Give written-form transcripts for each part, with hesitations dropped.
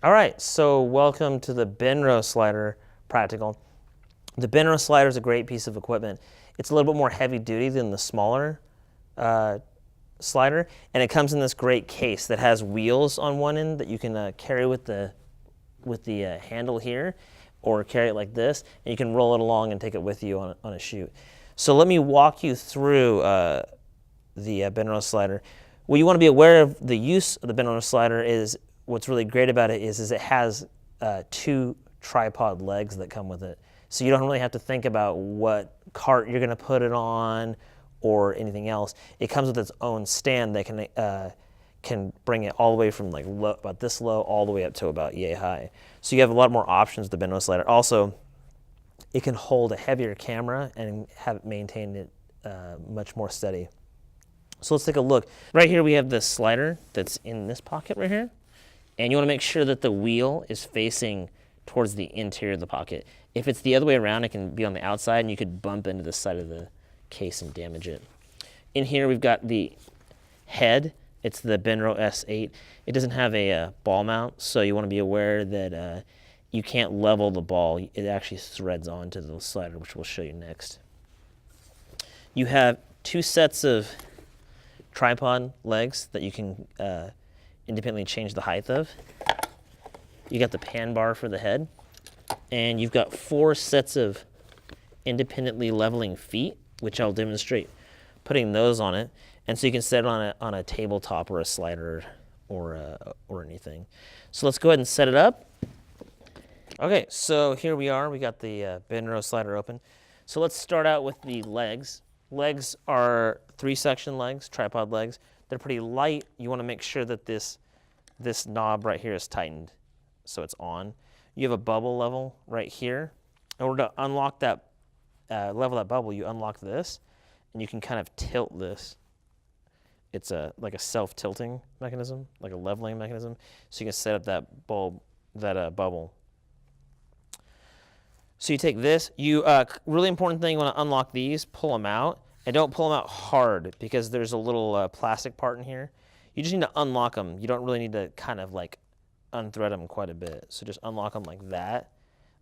All right, so welcome to the Benro slider practical. The Benro slider is a great piece of equipment. It's a little bit more heavy duty than the smaller slider, and it comes in this great case that has wheels on one end that you can carry with the handle here, or carry it like this, and you can roll it along and take it with you on a shoot. So let me walk you through the Benro slider. What you want to be aware of the use of the Benro slider is what's really great about it is it has two tripod legs that come with it. So you don't really have to think about what cart you're going to put it on or anything else. It comes with its own stand that can bring it all the way from like low, about this low all the way up to about yay high. So you have a lot more options with the Benro slider. Also, it can hold a heavier camera and have it maintain it much more steady. So let's take a look. Right here we have this slider that's in this pocket right here. And you want to make sure that the wheel is facing towards the interior of the pocket. If it's the other way around, it can be on the outside and you could bump into the side of the case and damage it. In here we've got the head. It's the Benro S8. It doesn't have a ball mount, so you want to be aware that you can't level the ball. It actually threads onto the slider, which we'll show you next. You have two sets of tripod legs that you can independently change the height of. You got the pan bar for the head, and you've got four sets of independently leveling feet, which I'll demonstrate putting those on it. And so you can set it on a tabletop or a slider or anything. So let's go ahead and set it up. Okay, so here we are. We got the Benro slider open. So let's start out with the legs. Legs are 3-section legs, tripod legs. They're pretty light. You want to make sure that this knob right here is tightened so it's on. You have a bubble level right here. In order to unlock that, level that bubble, you unlock this, and you can kind of tilt this. It's like a self-tilting mechanism, like a leveling mechanism. So you can set up that bubble. So you take this. Really important thing, you want to unlock these, pull them out, and don't pull them out hard because there's a little plastic part in here. You just need to unlock them. You don't really need to kind of like unthread them quite a bit. So just unlock them like that.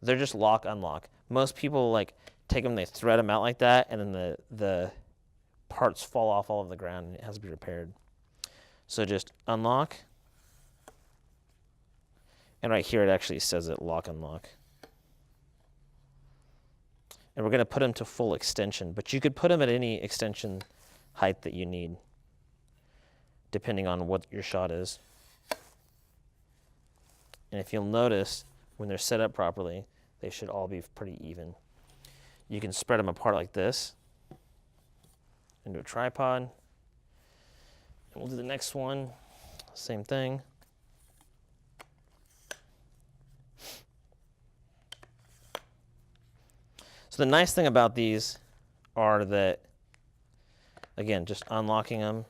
They're just lock, unlock. Most people like take them, they thread them out like that, and then the parts fall off all over the ground and it has to be repaired. So just unlock. And right here it actually says it, lock, unlock. And we're going to put them to full extension, but you could put them at any extension height that you need, depending on what your shot is. And if you'll notice, when they're set up properly, they should all be pretty even. You can spread them apart like this into a tripod. And we'll do the next one, same thing. So the nice thing about these are that, again, just unlocking them,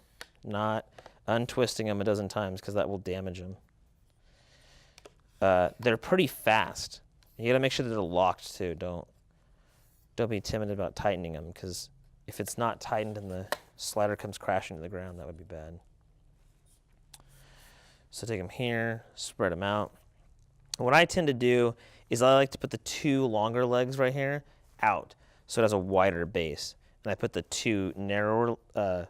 not untwisting them a dozen times because that will damage them. They're pretty fast. You got to make sure that they're locked too. Don't be timid about tightening them because if it's not tightened and the slider comes crashing to the ground, that would be bad. So take them here, spread them out. And what I tend to do is I like to put the two longer legs right here out so it has a wider base. And I put the two narrower, the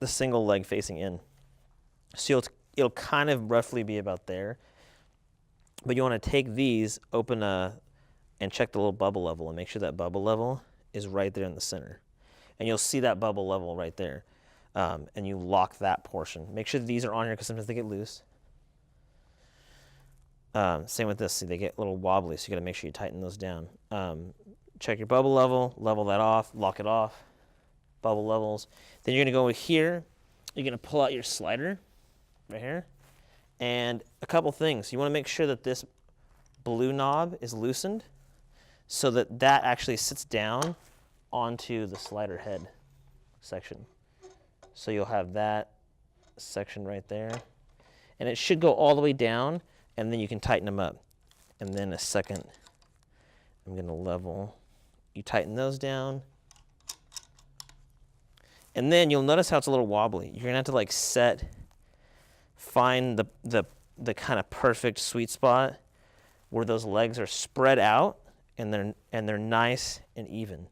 single leg facing in. So it'll kind of roughly be about there. But you want to take these, open and check the little bubble level and make sure that bubble level is right there in the center. And you'll see that bubble level right there. And you lock that portion. Make sure that these are on here because sometimes they get loose. Same with this. See, they get a little wobbly, so you got to make sure you tighten those down. Check your bubble level that off, lock it off, bubble levels. Then you're going to go over here. You're going to pull out your slider right here. And a couple things. You want to make sure that this blue knob is loosened so that that actually sits down onto the slider head section. So you'll have that section right there. And it should go all the way down, and then you can tighten them up. And then a second, I'm going to level. You tighten those down. And then you'll notice how it's a little wobbly. You're going to have to like find the the kind of perfect sweet spot where those legs are spread out and they're nice and even,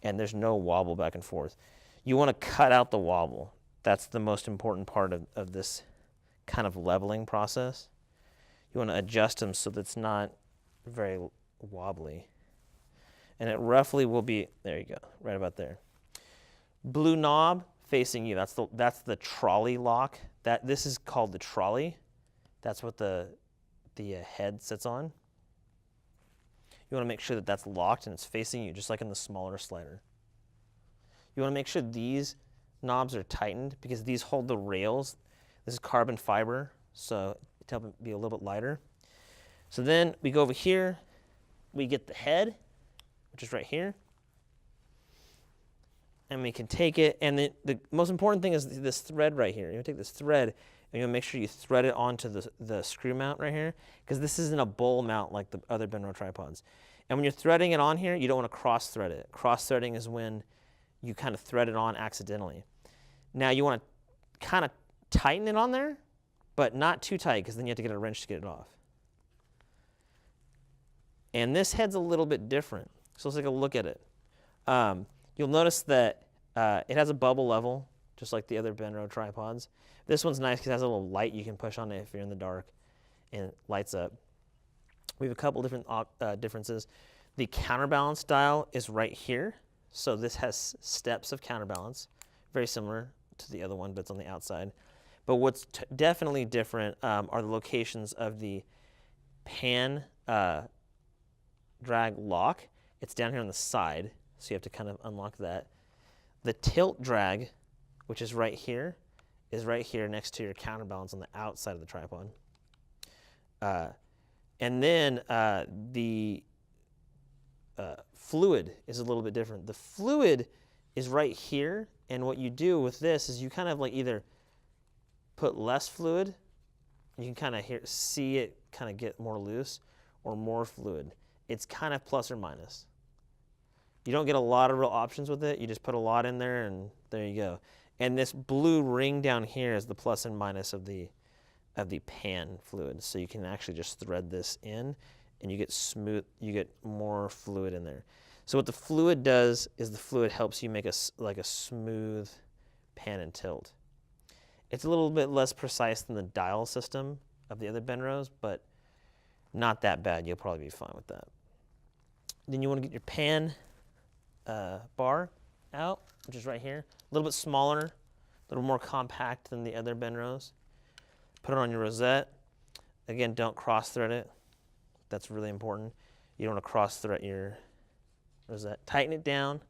and there's no wobble back and forth. You want to cut out the wobble. That's the most important part of this kind of leveling process. You want to adjust them so that it's not very wobbly. And it roughly will be, there you go, right about there. Blue knob facing you, that's the trolley lock. This is called the trolley. That's what the head sits on. You want to make sure that that's locked and it's facing you, just like in the smaller slider. You want to make sure these knobs are tightened because these hold the rails. This is carbon fiber, so to help it be a little bit lighter. So then we go over here, we get the head, which is right here. And we can take it, and the most important thing is this thread right here. You take this thread, and you'll make sure you thread it onto the screw mount right here, because this isn't a bowl mount like the other Benro tripods. And when you're threading it on here, you don't want to cross-thread it. Cross-threading is when you kind of thread it on accidentally. Now you want to kind of tighten it on there, but not too tight, because then you have to get a wrench to get it off. And this head's a little bit different, so let's take a look at it. You'll notice that it has a bubble level, just like the other Benro tripods. This one's nice because it has a little light you can push on it if you're in the dark, and it lights up. We have a couple different differences. The counterbalance dial is right here, so this has steps of counterbalance, very similar to the other one, but it's on the outside. But what's definitely different are the locations of the pan drag lock. It's down here on the side, so you have to kind of unlock that. The tilt drag, which is right here next to your counterbalance on the outside of the tripod. And then the fluid is a little bit different. The fluid is right here, and what you do with this is you kind of like either put less fluid, you can kind of see it kind of get more loose, or more fluid. It's kind of plus or minus. You don't get a lot of real options with it. You just put a lot in there, and there you go. And this blue ring down here is the plus and minus of the pan fluid. So you can actually just thread this in, and you get smooth. You get more fluid in there. So what the fluid does is the fluid helps you make a smooth pan and tilt. It's a little bit less precise than the dial system of the other Benros, but not that bad. You'll probably be fine with that. Then you want to get your pan bar out, which is right here. A little bit smaller, a little more compact than the other Benros. Put it on your rosette. Again, don't cross-thread it. That's really important. You don't want to cross-thread your rosette. Tighten it down.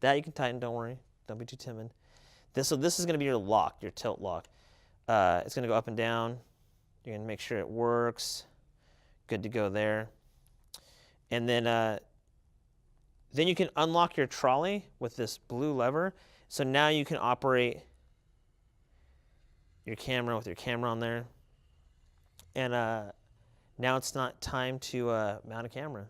That you can tighten, don't worry. Don't be too timid. So this is going to be your lock, your tilt lock. It's going to go up and down. You're going to make sure it works. Good to go there. And then you can unlock your trolley with this blue lever. So now you can operate your camera with your camera on there. And now it's not time to mount a camera.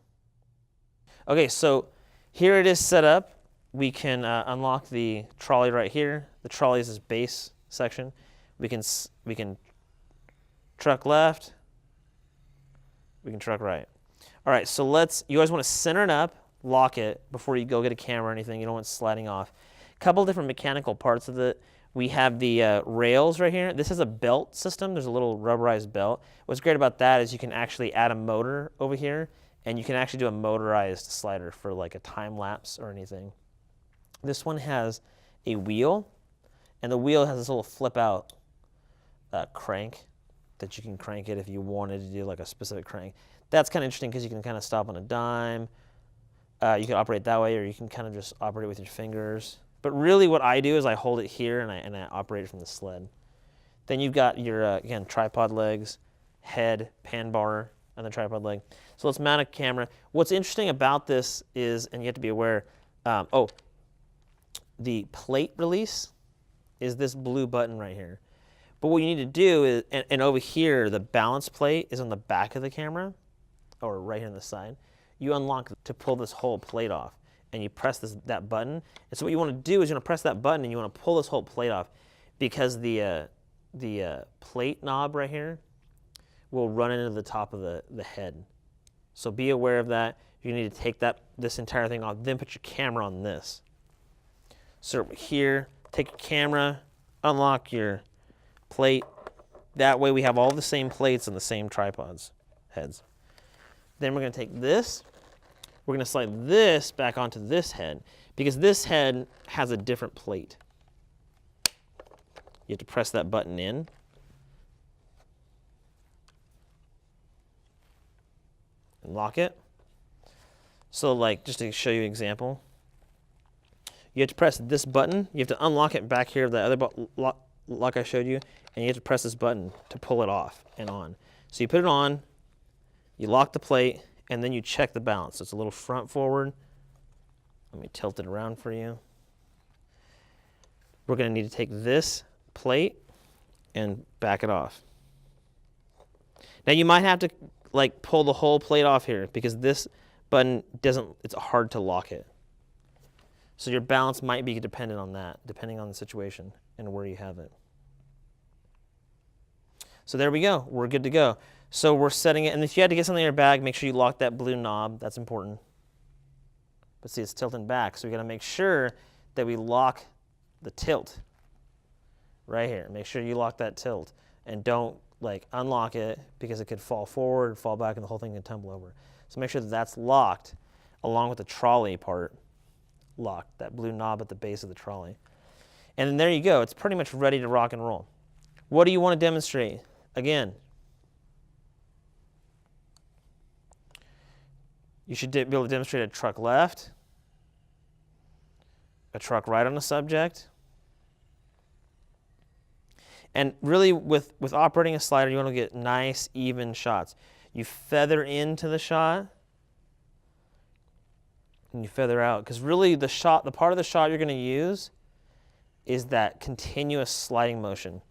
Okay, so here it is set up. We can unlock the trolley right here. The trolley is this base section. We can truck left. We can truck right. All right, so you guys want to center it up, lock it before you go get a camera or anything. You don't want it sliding off. A couple different mechanical parts of it. We have the rails right here. This is a belt system. There's a little rubberized belt. What's great about that is you can actually add a motor over here, and you can actually do a motorized slider for like a time lapse or anything. This one has a wheel, and the wheel has this little flip out crank that you can crank it if you wanted to do like a specific crank. That's kind of interesting because you can kind of stop on a dime. You can operate that way, or you can kind of just operate with your fingers. But really what I do is I hold it here and I operate it from the sled. Then you've got your, again, tripod legs, head, pan bar, and the tripod leg. So let's mount a camera. What's interesting about this is, and you have to be aware, the plate release is this blue button right here. But what you need to do is, and over here, the balance plate is on the back of the camera, or right here on the side. You unlock to pull this whole plate off, and you press that button. And so what you want to do is you want to press that button, and you want to pull this whole plate off, because the the plate knob right here will run into the top of the head. So be aware of that. You need to take this entire thing off, then put your camera on this. So here, take your camera, unlock your plate. That way we have all the same plates on the same tripods heads. Then we're going to take this. We're going to slide this back onto this head because this head has a different plate. You have to press that button in. And lock it. So like, just to show you an example, you have to press this button. You have to unlock it back here, the other lock I showed you, and you have to press this button to pull it off and on. So you put it on, you lock the plate, and then you check the balance. So it's a little front forward. Let me tilt it around for you. We're going to need to take this plate and back it off. Now you might have to like pull the whole plate off here because this button it's hard to lock it. So your balance might be dependent on that, depending on the situation and where you have it. So there we go, we're good to go. So we're setting it, and if you had to get something in your bag, make sure you lock that blue knob, that's important. But see, it's tilting back, so we gotta make sure that we lock the tilt right here. Make sure you lock that tilt and don't like unlock it because it could fall forward, fall back, and the whole thing can tumble over. So make sure that that's locked along with the trolley part locked, that blue knob at the base of the trolley. And then there you go, it's pretty much ready to rock and roll. What do you want to demonstrate? Again, you should be able to demonstrate a truck left, a truck right on the subject. And really with operating a slider, you want to get nice, even shots. You feather into the shot and you feather out, because really the part of the shot you're going to use is that continuous sliding motion.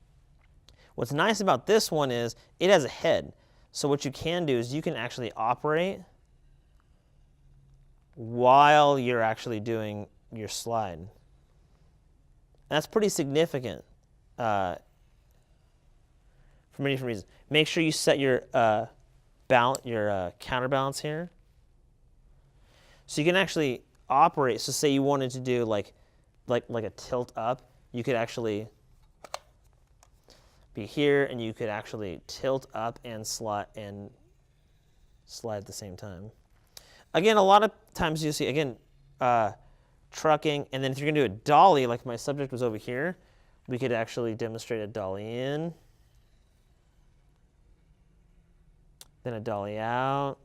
What's nice about this one is it has a head. So what you can do is you can actually operate while you're actually doing your slide. And that's pretty significant for many different reasons. Make sure you set your counterbalance here. So you can actually operate. So say you wanted to do like a tilt up, you could actually be here, and you could actually tilt up and slide at the same time. Again, a lot of times you see, again, trucking, and then if you're going to do a dolly, like my subject was over here, we could actually demonstrate a dolly in, then a dolly out,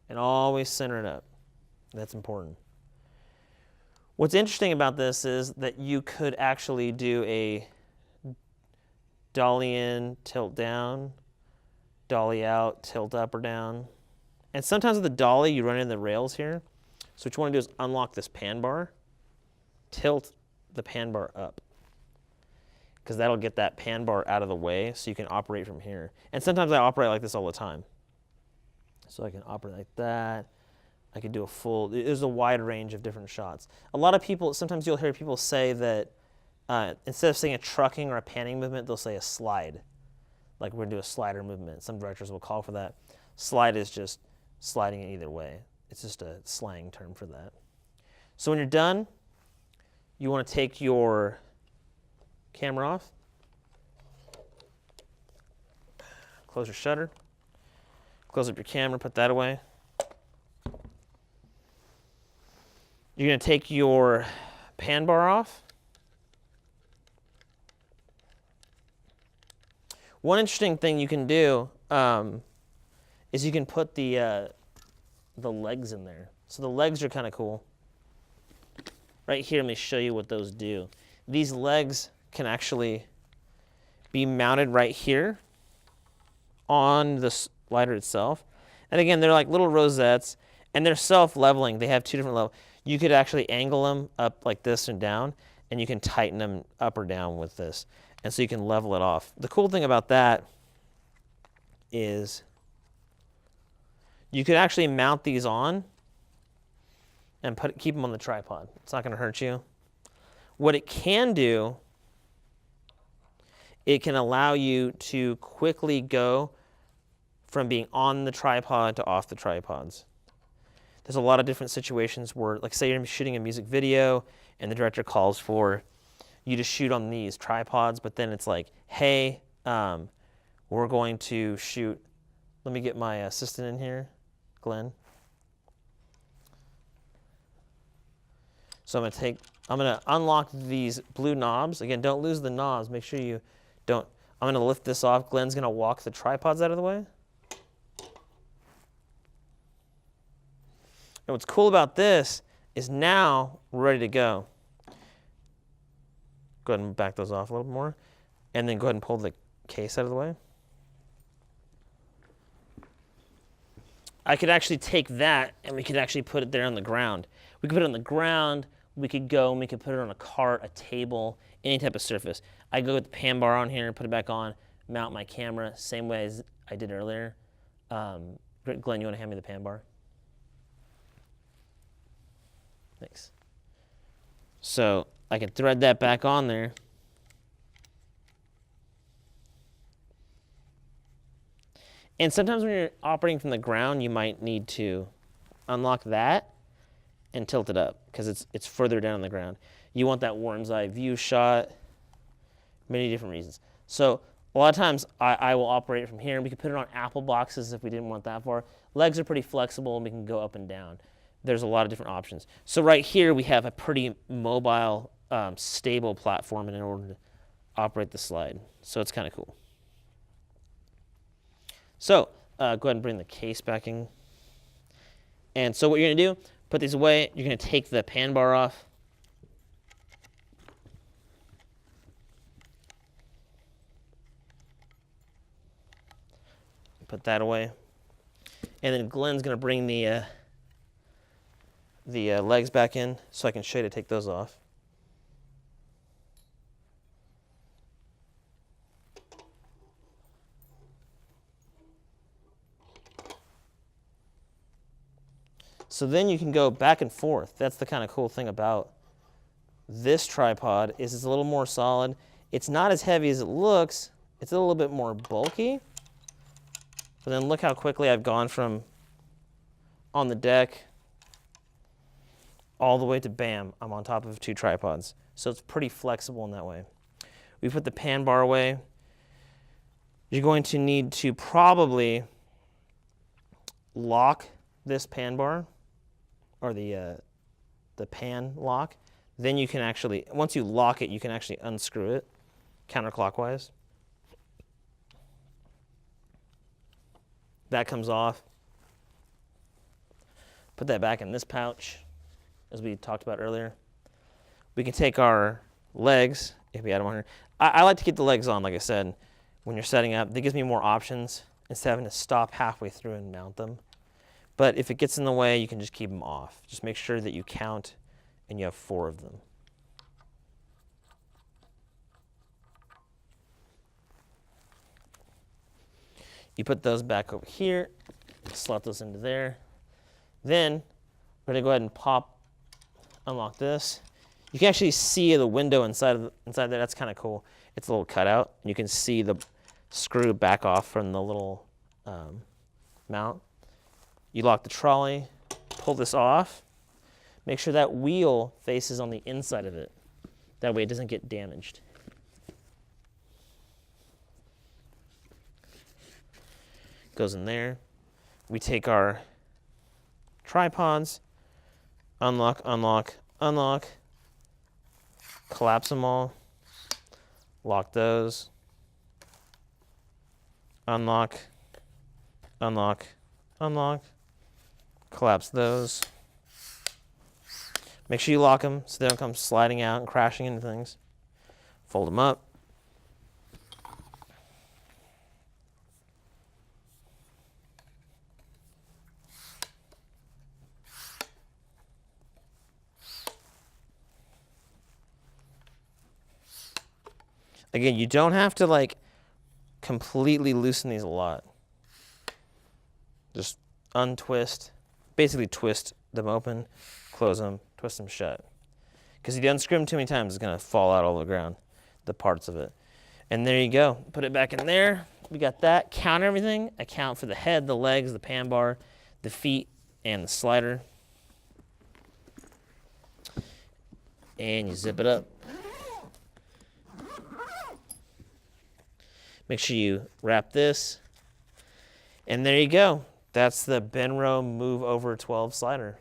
and always center it up. That's important. What's interesting about this is that you could actually do a dolly in, tilt down, dolly out, tilt up or down. And sometimes with the dolly, you run into the rails here. So what you want to do is unlock this pan bar, tilt the pan bar up, because that'll get that pan bar out of the way so you can operate from here. And sometimes I operate like this all the time. So I can operate like that. I could do a full, there's a wide range of different shots. A lot of people, sometimes you'll hear people say that instead of saying a trucking or a panning movement, they'll say a slide. Like we're going to do a slider movement. Some directors will call for that. Slide is just sliding it either way. It's just a slang term for that. So when you're done, you want to take your camera off, close your shutter, close up your camera, put that away. You're going to take your pan bar off. One interesting thing you can do is you can put the legs in there. So the legs are kind of cool. Right here, let me show you what those do. These legs can actually be mounted right here on the slider itself. And again, they're like little rosettes, and they're self-leveling. They have two different levels. You could actually angle them up like this and down, and you can tighten them up or down with this. And so you can level it off. The cool thing about that is you could actually mount these on and keep them on the tripod. It's not going to hurt you. What it can do it can allow you to quickly go from being on the tripod to off the tripods. There's a lot of different situations where, like say you're shooting a music video and the director calls for you to shoot on these tripods, but then it's like, hey, we're going to shoot, let me get my assistant in here, Glenn. So I'm gonna unlock these blue knobs. Again, don't lose the knobs, make sure you don't. I'm gonna lift this off. Glenn's gonna walk the tripods out of the way. And what's cool about this is now we're ready to go. Go ahead and back those off a little bit more. And then go ahead and pull the case out of the way. I could actually take that and we could actually put it there on the ground. We could put it on the ground, we could go and we could put it on a cart, a table, any type of surface. I go with the pan bar on here, put it back on, mount my camera, same way as I did earlier. Glenn, you wanna hand me the pan bar? Thanks. So I can thread that back on there. And sometimes when you're operating from the ground, you might need to unlock that and tilt it up because it's further down on the ground. You want that worm's eye view shot, many different reasons. So a lot of times I will operate from here. We could put it on apple boxes if we didn't want that far. Legs are pretty flexible and we can go up and down. There's a lot of different options. So right here we have a pretty mobile, stable platform in order to operate the slide. So it's kind of cool. So go ahead and bring the case back in. And so what you're going to do, put these away. You're going to take the pan bar off. Put that away. And then Glenn's going to bring the legs back in so I can show you to take those off. So then you can go back and forth. That's the kind of cool thing about this tripod is it's a little more solid. It's not as heavy as it looks. It's a little bit more bulky. But then look how quickly I've gone from on the deck all the way to bam, I'm on top of 2 tripods. So it's pretty flexible in that way. We put the pan bar away. You're going to need to probably lock this pan bar or the pan lock. Then you can actually, once you lock it, you can actually unscrew it counterclockwise. That comes off. Put that back in this pouch, as we talked about earlier. We can take our legs, if we had them on here. I like to keep the legs on, like I said, when you're setting up. That gives me more options instead of having to stop halfway through and mount them. But if it gets in the way, you can just keep them off. Just make sure that you count and you have 4 of them. You put those back over here, slot those into there. Then we're gonna go ahead and unlock this. You can actually see the window inside there. That's kind of cool. It's a little cutout. You can see the screw back off from the little mount. You lock the trolley, pull this off. Make sure that wheel faces on the inside of it. That way it doesn't get damaged. Goes in there. We take our tripods, unlock, unlock, unlock, collapse them all, lock those, unlock, unlock, unlock, collapse those. Make sure you lock them so they don't come sliding out and crashing into things. Fold them up. Again, you don't have to like completely loosen these a lot. Just untwist, basically twist them open, close them, twist them shut. Because if you unscrew them too many times, it's gonna fall out all over the ground, the parts of it. And there you go. Put it back in there. We got that. Count everything. Account for the head, the legs, the pan bar, the feet, and the slider. And you zip it up. Make sure you wrap this. And there you go. That's the Benro MoveOver12 slider.